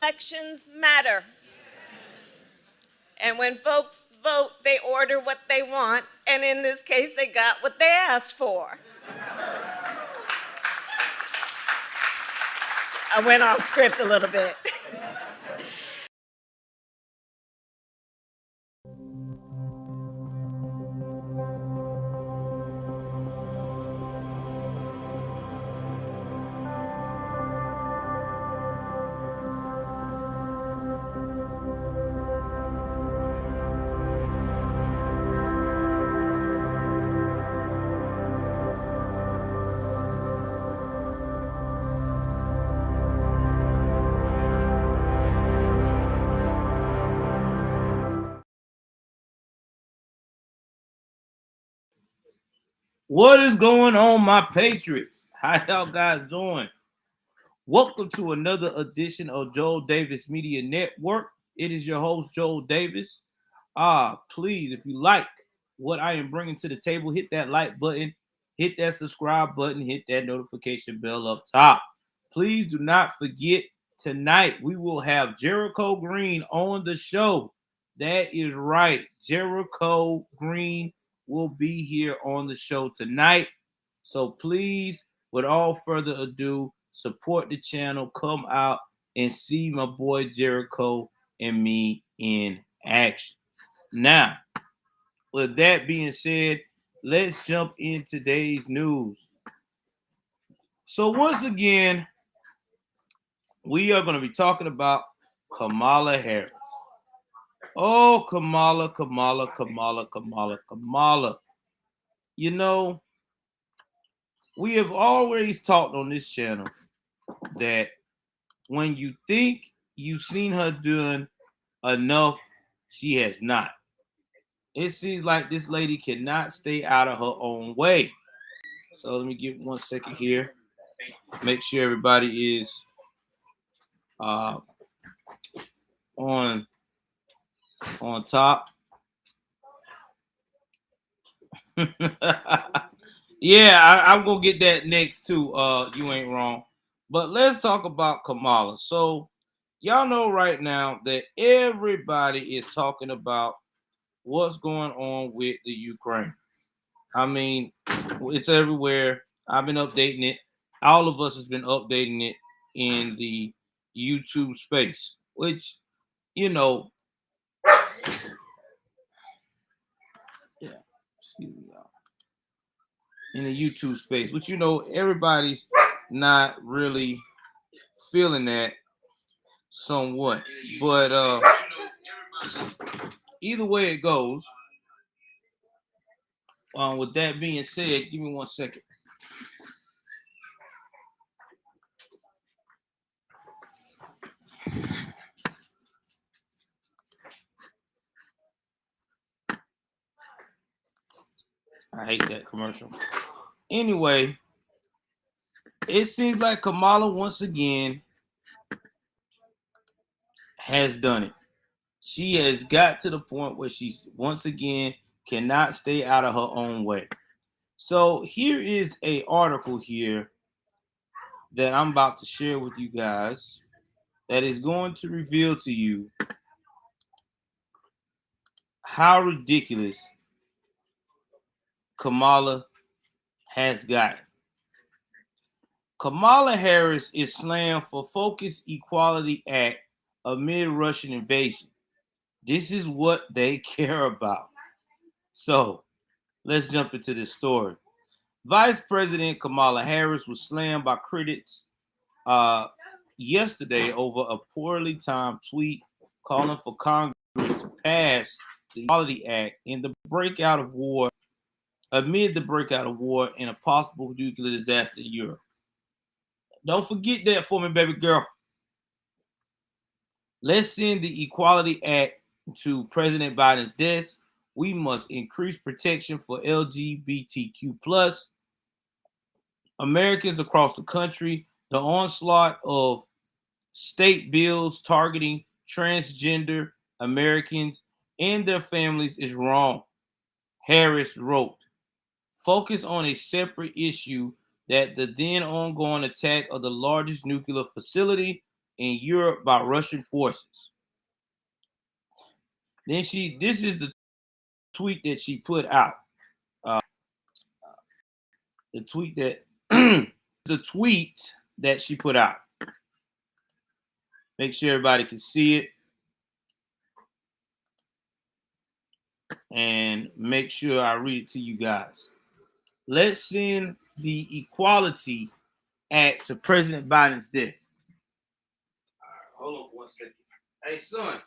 Elections matter. And when folks vote, they order what they want, and in this case, they got what they asked for. I went off script a little bit. What is going on, my Patriots? How y'all guys doing? Welcome to another edition of Joel Davis Media Network. It is your host, Joel Davis. Please, if you like what I am bringing to the table, hit that like button, hit that subscribe button, hit that notification bell up top. Please do not forget, tonight we will have Jericho Green on the show. That is right. Jericho Green will be here on the show tonight. So please, with all further ado, support the channel. Come out and see my boy Jericho and me in action. Now, with that being said, let's jump in today's news. So once again, we are going to be talking about Kamala Harris. Oh, Kamala. You know, we have always talked on this channel that when you think you've seen her doing enough, she has not. It seems like this lady cannot stay out of her own way. So let me give 1 second here. Make sure everybody is on top. Yeah, I'm gonna get that next too. You ain't wrong. But let's talk about Kamala. So y'all know right now that everybody is talking about what's going on with the Ukraine. I mean, it's everywhere. I've been updating it. All of us has been updating it in the YouTube space, which, you know, yeah, excuse me, y'all. In the YouTube space, which, you know, everybody's not really feeling that somewhat. But either way it goes, with that being said, give me 1 second. I hate that commercial. Anyway, it seems like Kamala once again has done it. She has got to the point where she's once again cannot stay out of her own way. So here is an article here that I'm about to share with you guys that is going to reveal to you how ridiculous Kamala has gotten. Kamala Harris is slammed for Focus Equality Act amid Russian invasion. This is what they care about. So let's jump into this story. Vice President Kamala Harris was slammed by critics yesterday over a poorly timed tweet calling for Congress to pass the Equality Act amid the breakout of war and a possible nuclear disaster in Europe. Don't forget that for me, baby girl. Let's send the Equality Act to President Biden's desk. We must increase protection for LGBTQ plus Americans across the country. The onslaught of state bills targeting transgender Americans and their families is wrong, Harris wrote. Focus on a separate issue, that the then ongoing attack of the largest nuclear facility in Europe by Russian forces. Then this is the tweet that she put out. The tweet that the tweet that she put out. Make sure everybody can see it. And make sure I read it to you guys. Let's send the Equality Act to President Biden's desk. All right, hold on for 1 second. Hey, son,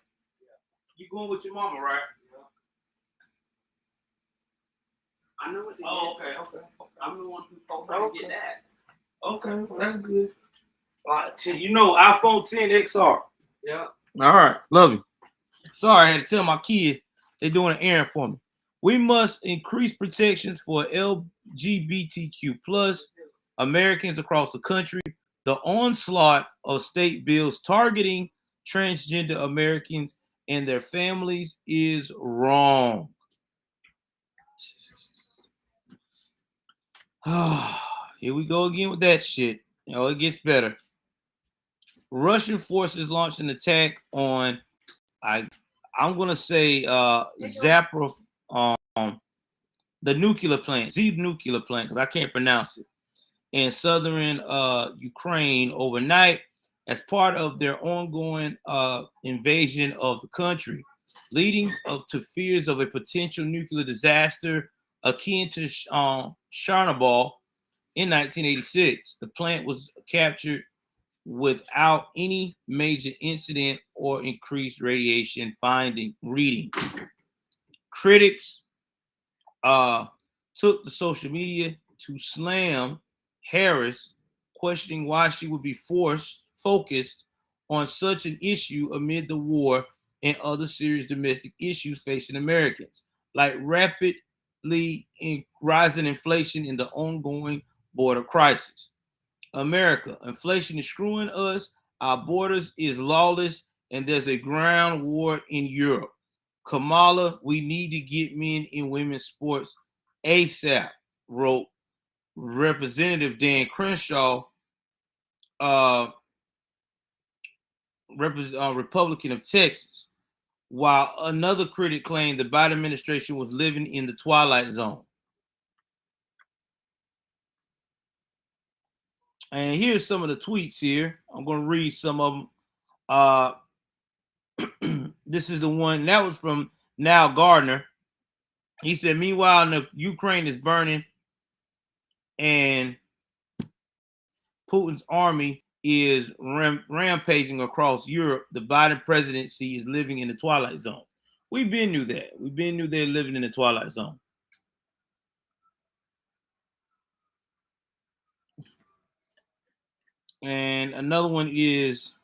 you going with your mama, right? I know what to get. Oh, okay. I'm the one who told her to get that. Okay, well, that's good. You know, iPhone 10 XR. Yeah. All right, love you. Sorry, I had to tell my kid they're doing an errand for me. We must increase protections for LGBTQ plus Americans across the country. The onslaught of state bills targeting transgender Americans and their families is wrong. Here we go again with that shit. You know, it gets better. Russian forces launched an attack on, I'm gonna say Zaporozhye, the nuclear plant, because I can't pronounce it, in southern Ukraine overnight as part of their ongoing invasion of the country, leading up to fears of a potential nuclear disaster akin to Chernobyl in 1986. The plant was captured without any major incident or increased radiation reading. Critics took to social media to slam Harris, questioning why she would be focused on such an issue amid the war and other serious domestic issues facing Americans, like rapidly rising inflation and the ongoing border crisis. America, inflation is screwing us, our borders is lawless, and there's a ground war in Europe. Kamala, we need to get men in women's sports ASAP, wrote Representative Dan Crenshaw, Republican of Texas, while another critic claimed the Biden administration was living in the twilight zone. And here's some of the tweets here. I'm going to read some of them. This is the one that was from Now Gardner. He said, meanwhile, the Ukraine is burning and Putin's army is rampaging across Europe. The Biden presidency is living in the twilight zone. We've been knew that. We've been knew they're living in the twilight zone. And another one is,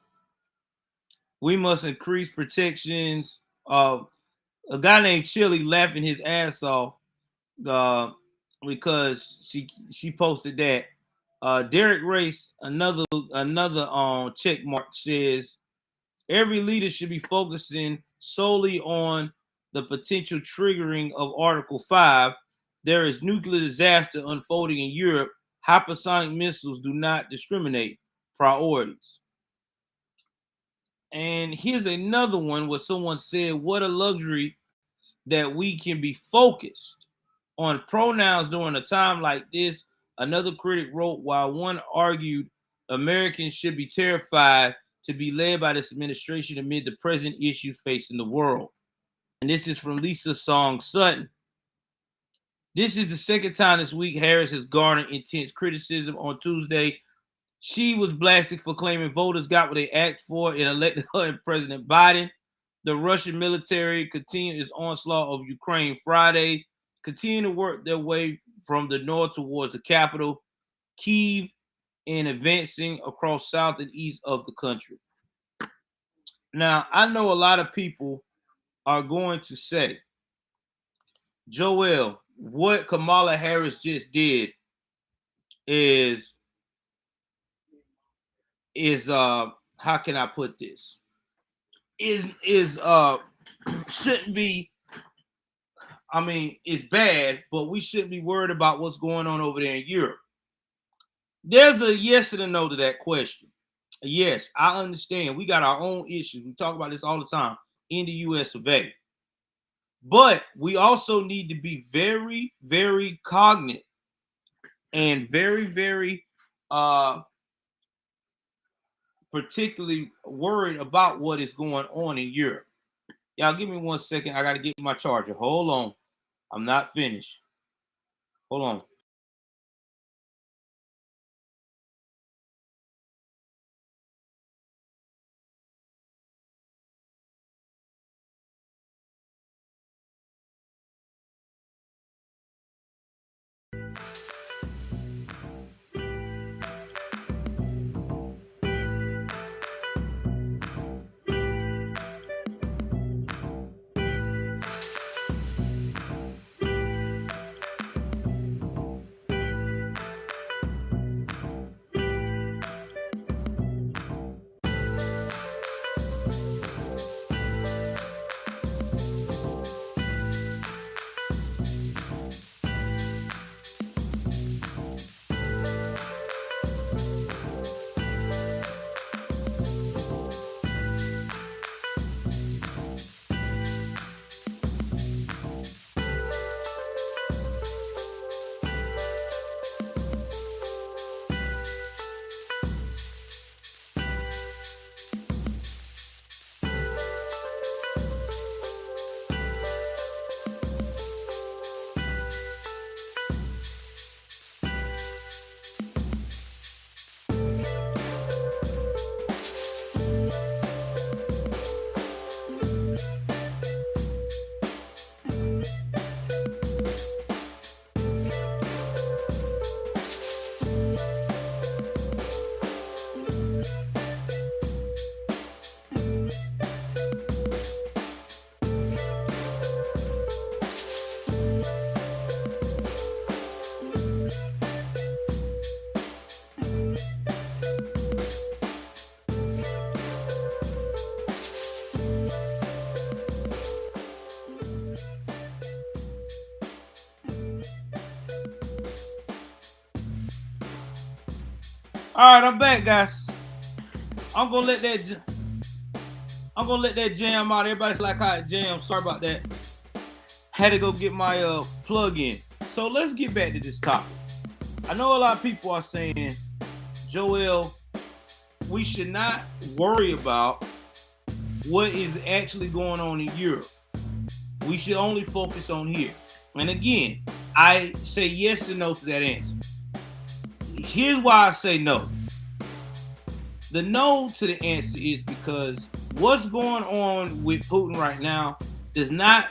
we must increase protections. A guy named Chili laughing his ass off because she posted that. Derek Race, another check mark, says every leader should be focusing solely on the potential triggering of Article 5. There is nuclear disaster unfolding in Europe. Hypersonic missiles do not discriminate. Priorities. And here's another one where someone said, what a luxury that we can be focused on pronouns during a time like this. Another critic wrote, while one argued Americans should be terrified to be led by this administration amid the present issues facing the world. And this is from Lisa Song Sutton. This is the second time this week Harris has garnered intense criticism. On Tuesday, she was blasted for claiming voters got what they asked for and elected her and President Biden. The Russian military continued its onslaught of Ukraine Friday, continuing to work their way from the north towards the capital, Kyiv, and advancing across south and east of the country. Now, I know a lot of people are going to say, Joel, what Kamala Harris just did is how can I put this? Shouldn't be, I mean, it's bad, but we shouldn't be worried about what's going on over there in Europe. There's a yes and a no to that question. Yes, I understand. We got our own issues. We talk about this all the time in the US of A. But we also need to be very, very cognizant and very, very particularly worried about what is going on in Europe. Y'all give me 1 second. I got to get my charger. Hold on. I'm not finished. Hold on. All right, I'm back, guys. I'm gonna let that jam out. Everybody's like how it jam. Sorry about that. Had to go get my plug in. So let's get back to this topic. I know a lot of people are saying, Joel, we should not worry about what is actually going on in Europe. We should only focus on here. And again, I say yes and no to that answer. Here's why I say no. The no to the answer is because what's going on with Putin right now does not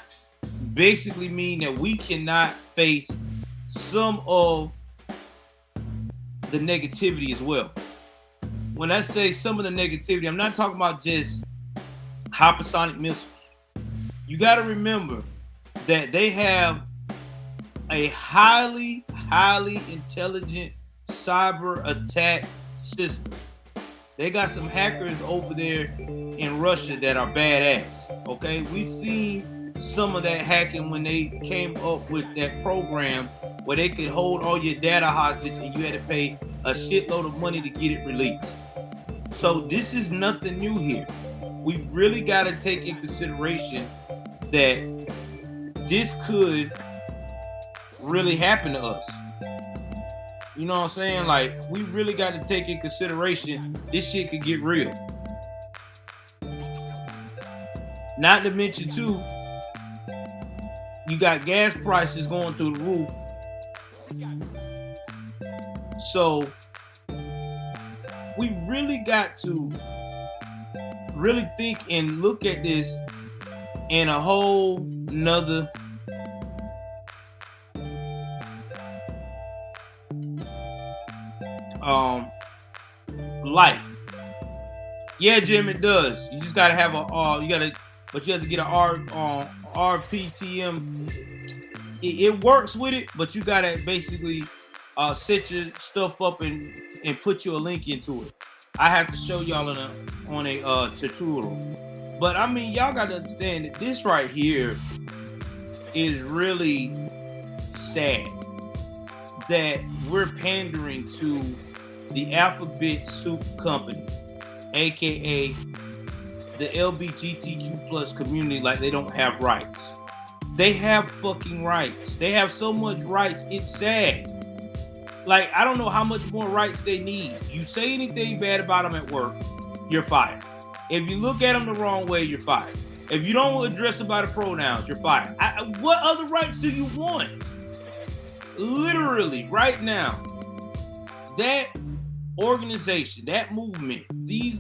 basically mean that we cannot face some of the negativity as well. When I say some of the negativity, I'm not talking about just hypersonic missiles. You got to remember that they have a highly, highly intelligent cyber attack system. They got some hackers over there in Russia that are badass. Okay, we've seen some of that hacking when they came up with that program where they could hold all your data hostage and you had to pay a shitload of money to get it released. So this is nothing new here. We really got to take in consideration that this could really happen to us. You know what I'm saying? Like, we really got to take in consideration this shit could get real. Not to mention, too, you got gas prices going through the roof. So, we really got to really think and look at this in a whole nother light. Yeah, Jim, it does. You just gotta have you have to get a RPTM. It works with it, but you gotta basically set your stuff up and put you a link into it. I have to show y'all on a tutorial. But I mean, y'all gotta understand that this right here is really sad that we're pandering to the alphabet soup company. aka the LGBTQ plus community, like they don't have rights. They have fucking rights. They have so much rights, it's sad. Like, I don't know how much more rights they need. You say anything bad about them at work, you're fired. If you look at them the wrong way, you're fired. If you don't address them by the pronouns, you're fired. What other rights do you want? Literally, right now, that organization, that movement,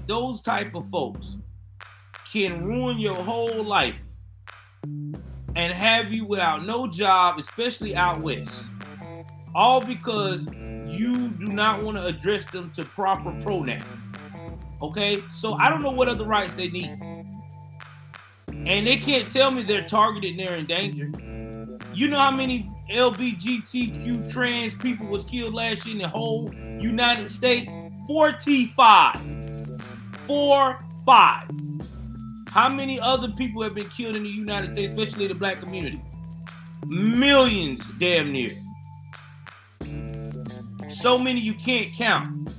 those type of folks can ruin your whole life and have you without no job, especially out west. All because you do not want to address them to proper pronouns. Okay? So I don't know what other rights they need. And they can't tell me they're targeted and they're in danger. You know how many LGBTQ trans people was killed last year in the whole United States? 45. 45. How many other people have been killed in the United States, especially the black community? Millions, damn near. So many you can't count.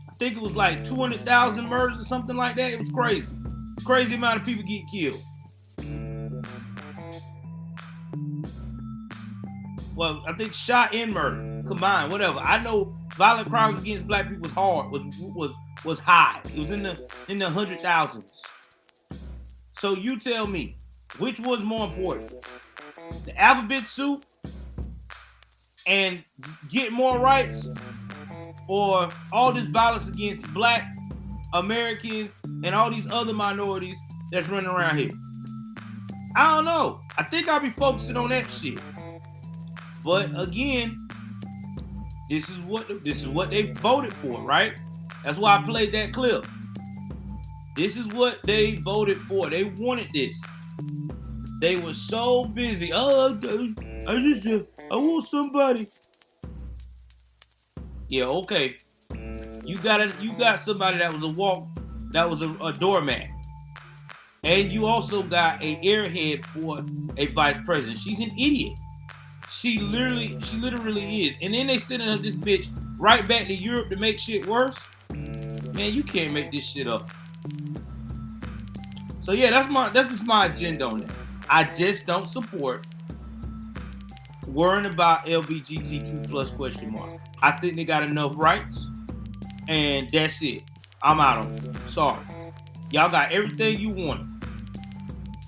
I think it was like 200,000 murders or something like that. It was crazy. Crazy amount of people get killed. Well, I think shot and murder combined, whatever. I know violent crimes against black people was hard, was high. It was in the 100,000s. So you tell me, which was more important? The alphabet soup and get more rights, or all this violence against black Americans and all these other minorities that's running around here? I don't know. I think I'll be focusing on that shit. But again, this is what they voted for, right? That's why I played that clip. This is what they voted for. They wanted this. They were so busy. Oh, I want somebody. Yeah, okay. You got somebody that was a doormat. And you also got an airhead for a vice president. She's an idiot. She literally is. And then they sending her this bitch right back to Europe to make shit worse. Man, you can't make this shit up. So yeah, that's just my agenda on that. I just don't support worrying about LGBTQ plus question mark. I think they got enough rights, and that's it. I'm out on it. Sorry. Y'all got everything you wanted.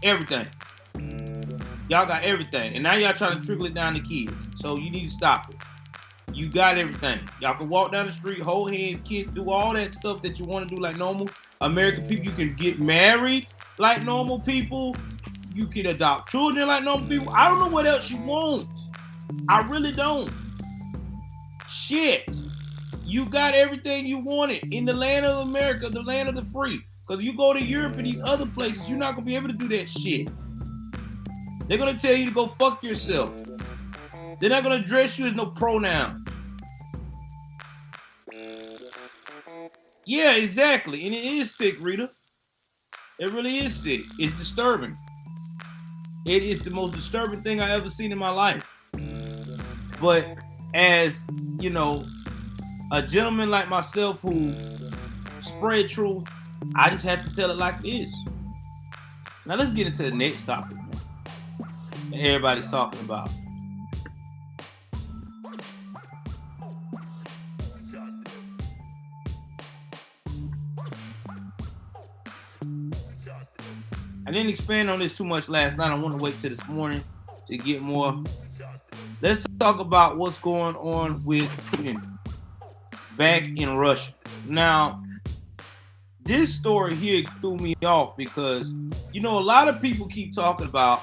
Everything. Y'all got everything. And now y'all trying to trickle it down to kids. So you need to stop it. You got everything. Y'all can walk down the street, hold hands, kids, do all that stuff that you want to do like normal American people. You can get married like normal people. You can adopt children like normal people. I don't know what else you want. I really don't. Shit. You got everything you wanted in the land of America, the land of the free. Because you go to Europe and these other places, you're not going to be able to do that shit. They're going to tell you to go fuck yourself. They're not going to address you as no pronoun. Yeah, exactly. And it is sick, Rita. It really is sick. It's disturbing. It is the most disturbing thing I ever seen in my life. But as, you know, a gentleman like myself who spread truth, I just have to tell it like it is. Now let's get into the next topic that everybody's talking about. I didn't expand on this too much last night. I want to wait till this morning to get more. Let's talk about what's going on with Putin back in Russia. Now, this story here threw me off because, you know, a lot of people keep talking about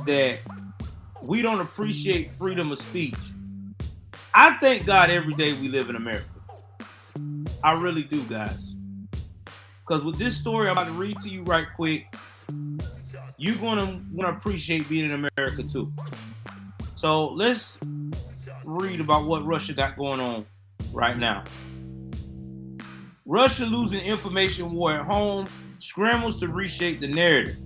that we don't appreciate freedom of speech. I thank God every day we live in America. I really do, guys. Because with this story I'm about to read to you right quick, you're going to want to appreciate being in America too. So let's read about what Russia got going on right now. Russia losing information war at home, scrambles to reshape the narrative.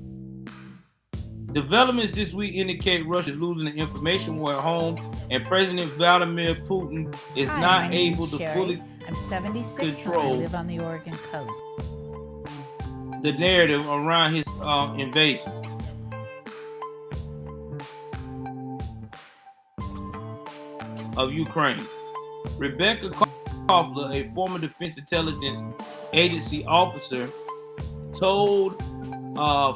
Developments this week indicate Russia is losing the information war at home, and President Vladimir Putin is not able to fully I'm 76 and I control live on the Oregon coast. the narrative around his invasion. Of Ukraine. Rebecca Koffler, a former Defense Intelligence Agency officer, told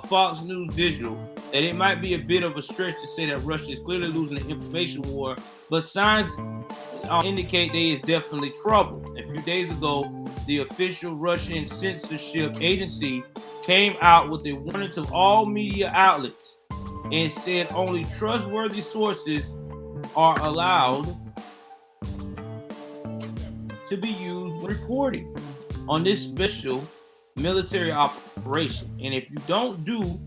Fox News Digital that it might be a bit of a stretch to say that Russia is clearly losing the information war, but signs indicate there is definitely trouble. A few days ago, the official Russian censorship agency came out with a warning to all media outlets and said only trustworthy sources are allowed to be used when reporting on this special military operation. And if you don't do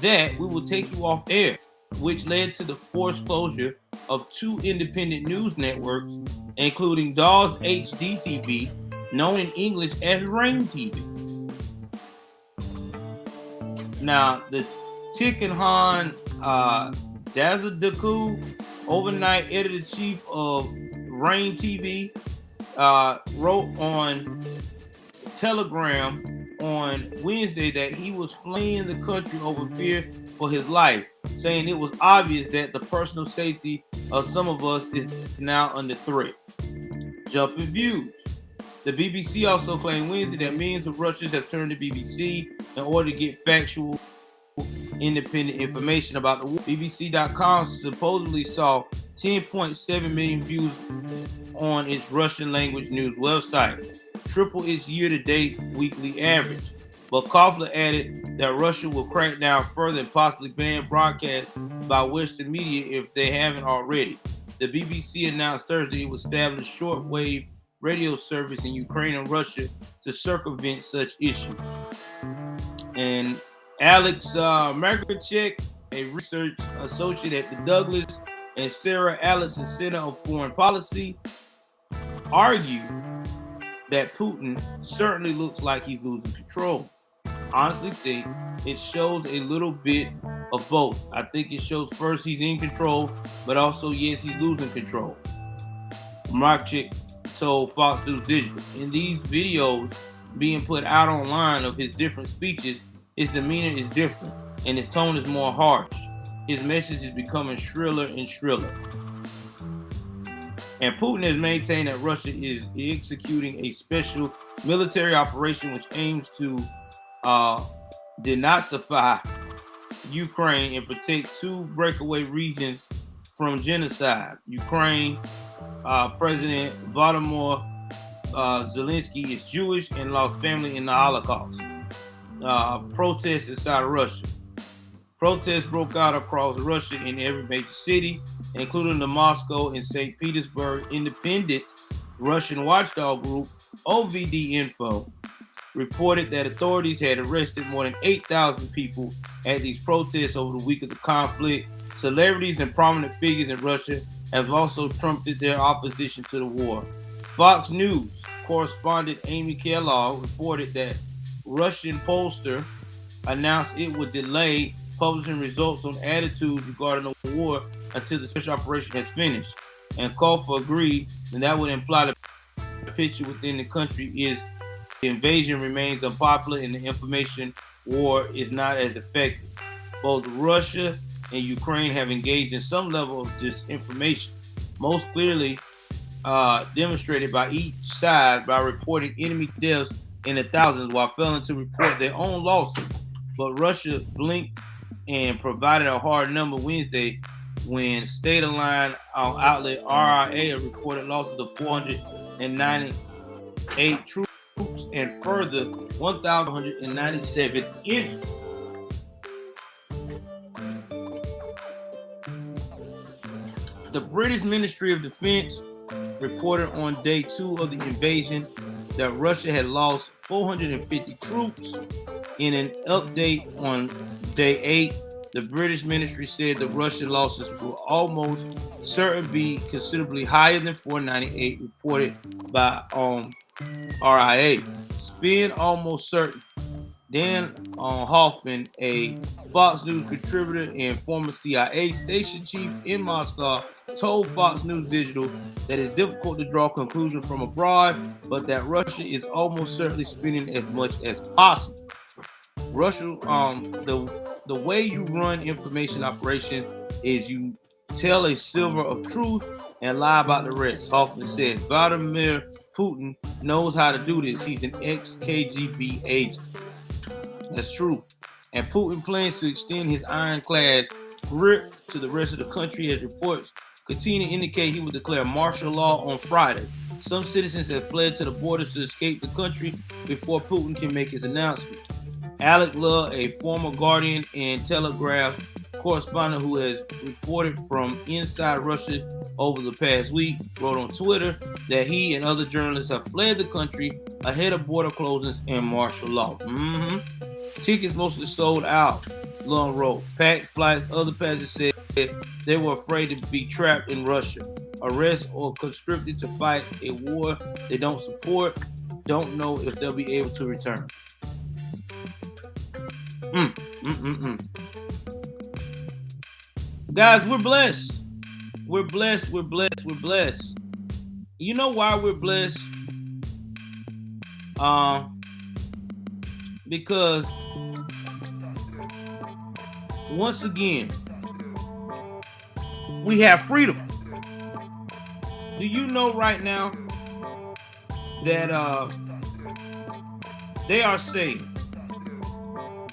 that, we will take you off air, which led to the forced closure of 2 independent news networks, including Dawes HD TV, known in English as Rain TV. Now, the Tikhon Dazadaku, overnight editor-chief of Rain TV, wrote on Telegram on Wednesday that he was fleeing the country over fear for his life, saying it was obvious that the personal safety of some of us is now under threat. Jumping views. The BBC also claimed Wednesday that millions of Russians have turned to BBC in order to get factual, independent information about the war. BBC.com supposedly saw 10.7 million views on its Russian language news website, triple its year-to-date weekly average. But Koffler added that Russia will crack down further and possibly ban broadcasts by Western media if they haven't already. The BBC announced Thursday it would establish shortwave radio service in Ukraine and Russia to circumvent such issues. And Alex Markachek, a research associate at the Douglas and Sarah Allison Center of Foreign Policy, argue that Putin certainly looks like he's losing control. I honestly think it shows a little bit of both. I think it shows first he's in control, but also, yes, he's losing control. Markachek told Fox News Digital. In these videos being put out online of his different speeches, his demeanor is different and his tone is more harsh. His message is becoming shriller and shriller. And Putin has maintained that Russia is executing a special military operation which aims to denazify Ukraine and protect 2 breakaway regions from genocide. Ukraine President Volodymyr Zelensky is Jewish and lost family in the Holocaust. Protests inside of Russia. Protests broke out across Russia in every major city, including the Moscow and St. Petersburg independent Russian watchdog group OVD Info reported that authorities had arrested more than 8,000 people at these protests over the week of the conflict. Celebrities and prominent figures in Russia have also trumpeted their opposition to the war. Fox News correspondent Amy Kellogg reported that Russian pollster announced it would delay publishing results on attitudes regarding the war until the special operation has finished. And Koffler agreed that would imply the picture within the country is the invasion remains unpopular and the information war is not as effective. Both Russia and Ukraine have engaged in some level of disinformation, most clearly demonstrated by each side by reporting enemy deaths in the thousands while failing to report their own losses. But Russia blinked and provided a hard number Wednesday when state-aligned outlet RIA reported losses of 498 troops and further 1,197 injured. The British Ministry of Defense reported on day 2 of the invasion that Russia had lost 450 troops. In an update on day 8, the British ministry said the Russian losses will almost certainly be considerably higher than 498 reported by RIA. Spin almost certain. Dan Hoffman, a Fox News contributor and former CIA station chief in Moscow, told Fox News Digital that it's difficult to draw conclusions from abroad, but that Russia is almost certainly spending as much as possible. Russia, the way you run information operation is you tell a sliver of truth and lie about the rest. Hoffman said Vladimir Putin knows how to do this. He's an ex-KGB agent. That's true. And Putin plans to extend his ironclad grip to the rest of the country as reports continue to indicate he will declare martial law on Friday. Some citizens have fled to the borders to escape the country before Putin can make his announcement. Alec Lull, a former Guardian and Telegraph correspondent who has reported from inside Russia over the past week, wrote on Twitter that he and other journalists have fled the country ahead of border closings and martial law. Tickets mostly sold out, Lull wrote. Packed flights, other passengers said they were afraid to be trapped in Russia, arrested or conscripted to fight a war they don't support, don't know if they'll be able to return. Guys, we're blessed. We're blessed. We're blessed. We're blessed. You know why we're blessed? Because once again, we have freedom. Do you know right now that they are saying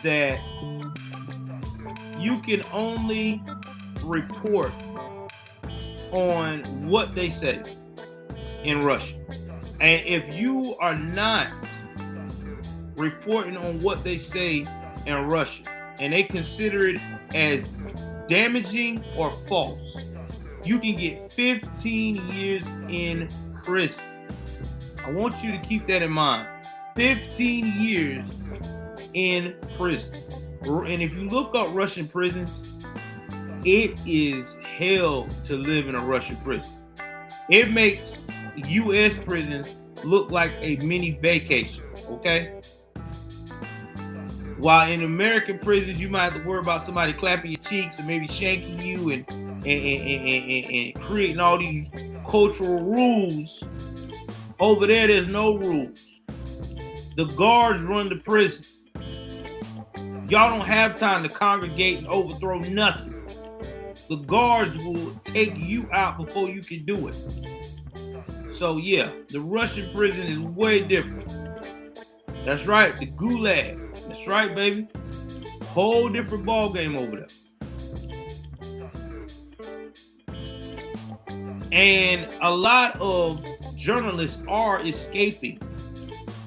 that you can only report on what they say in Russia. And if you are not reporting on what they say in Russia and they consider it as damaging or false, you can get 15 years in prison. I want you to keep that in mind. 15 years in prison. And if you look up Russian prisons, it is hell to live in a Russian prison. It makes U.S. prisons look like a mini vacation, okay? While in American prisons, you might have to worry about somebody clapping your cheeks and maybe shanking you and creating all these cultural rules. Over there, there's no rules. The guards run the prison. Y'all don't have time to congregate and overthrow nothing. The guards will take you out before you can do it. So yeah, the Russian prison is way different. That's right, the gulag. That's right, baby. Whole different ball game over there. And a lot of journalists are escaping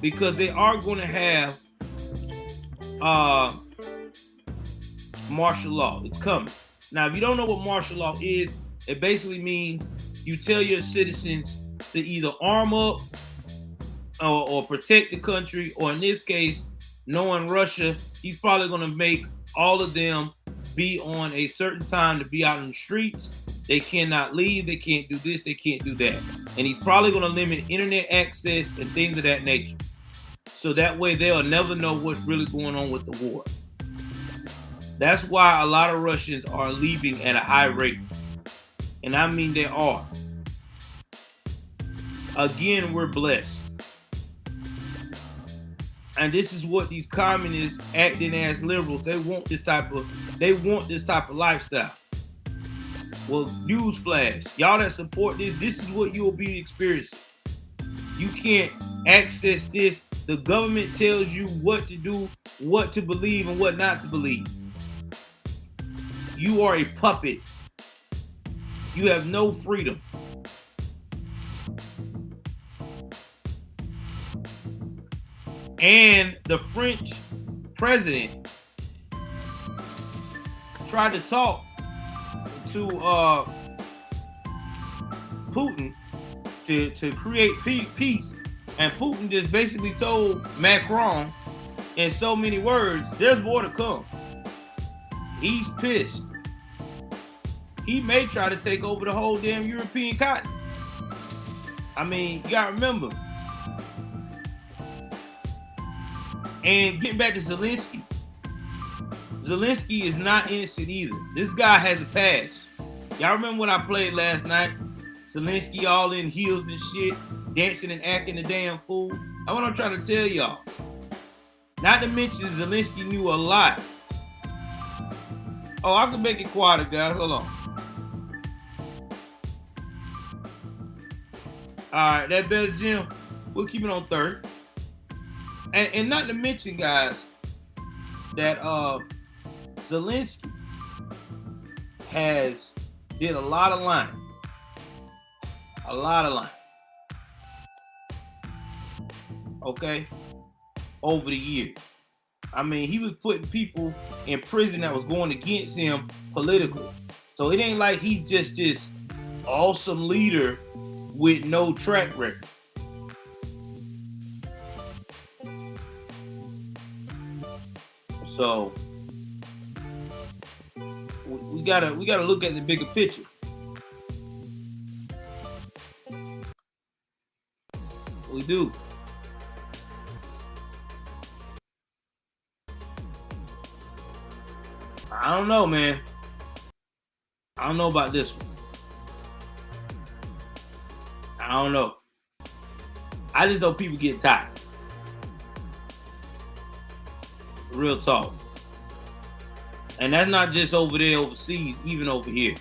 because they are going to have martial law. It's coming. Now, if you don't know what martial law is, it basically means you tell your citizens to either arm up or protect the country, or in this case, knowing Russia, he's probably going to make all of them be on a certain time to be out in the streets. They cannot leave. They can't do this. They can't do that. And he's probably going to limit internet access and things of that nature. So that way they'll never know what's really going on with the war. That's why a lot of Russians are leaving at a high rate. And I mean they are. Again, we're blessed. And this is what these communists acting as liberals, they want this type of lifestyle. Well, newsflash, y'all that support this is what you will be experiencing. You can't access this. The government tells you what to do, what to believe, and what not to believe. You are a puppet. You have no freedom. And the French president tried to talk to Putin to create peace, and Putin just basically told Macron in so many words, there's more to come. He's pissed. He may try to take over the whole damn European continent. I mean, you gotta remember, And getting back to Zelensky, Zelensky is not innocent either. This guy has a past. Y'all remember when I played last night? Zelensky all in heels and shit, dancing and acting a damn fool. That's what I'm trying to tell y'all. Not to mention Zelensky knew a lot. Oh, I can make it quieter, guys. Hold on. All right, that better, Jim. We'll keep it on third. And not to mention, guys, that Zelensky did a lot of lying. A lot of lying. Okay? Over the years. I mean, he was putting people in prison that was going against him politically. So it ain't like he's just this awesome leader with no track record. So we gotta look at the bigger picture. We do. I don't know, man. I don't know about this one. I don't know. I just know people get tired. Real talk. And that's not just over there overseas, even over here.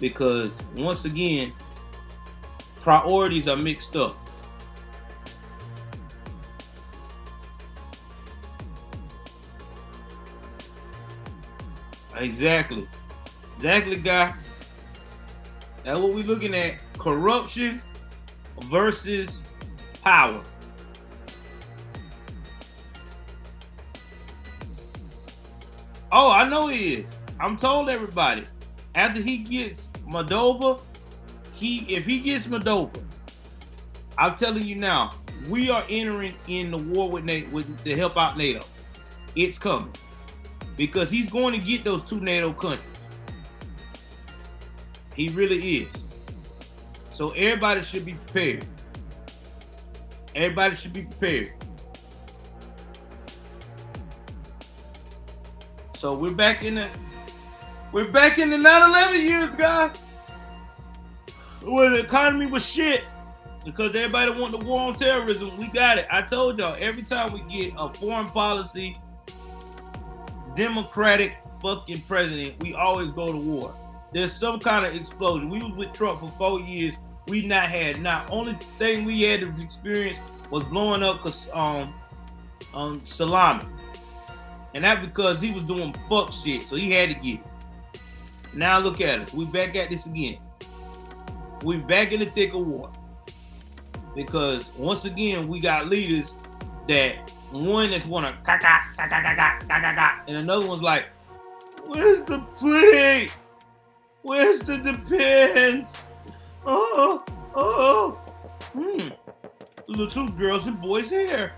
Because once again, priorities are mixed up. Exactly, guy. That's what we're looking at. Corruption versus power. Oh, I know he is. I'm told everybody. After he gets Moldova, if he gets Moldova, I'm telling you now, we are entering in the war with NATO, to help out NATO. It's coming. Because he's going to get those two NATO countries. He really is. So everybody should be prepared. Everybody should be prepared. So we're back in the 9/11 years, guys. Where the economy was shit. Because everybody wanted the war on terrorism. We got it. I told y'all, every time we get a foreign policy Democratic fucking president, we always go to war. There's some kind of explosion. We was with Trump for 4 years. We only thing we had to experience was blowing up salami. And that's because he was doing fuck shit, so he had to get it. Now look at us. We back at this again. We back in the thick of war. Because once again, we got leaders that one that's wanna and another one's like, where's the pudding? Where's the depends? Little girls and boys' hair.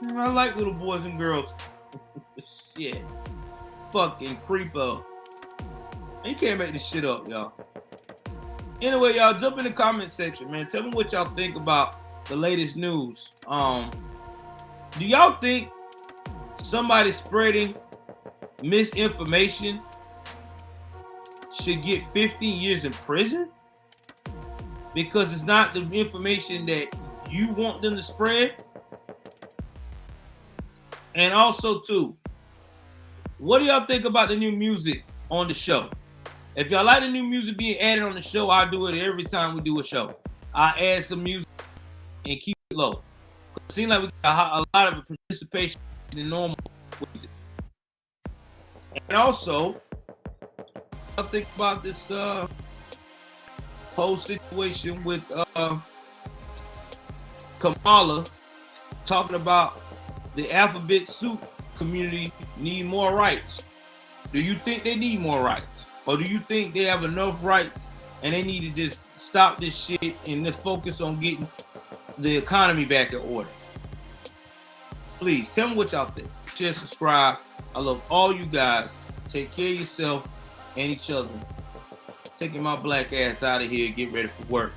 I like little boys and girls. Shit. Fucking creepo. You can't make this shit up, y'all. Anyway, y'all, jump in the comment section, man. Tell me what y'all think about the latest news. Do y'all think somebody spreading misinformation should get 15 years in prison? Because it's not the information that you want them to spread? And also, too, what do y'all think about the new music on the show? If y'all like the new music being added on the show, I'll do it every time we do a show. I'll add some music and keep it low. It seems like we got a lot of participation in the normal music. And also, I think about this whole situation with Kamala talking about the alphabet soup community need more rights. Do you think they need more rights? Or do you think they have enough rights and they need to just stop this shit and just focus on getting the economy back in order? Please tell me what y'all think. Share, subscribe. I love all you guys. Take care of yourself and each other. Taking my black ass out of here. Get ready for work.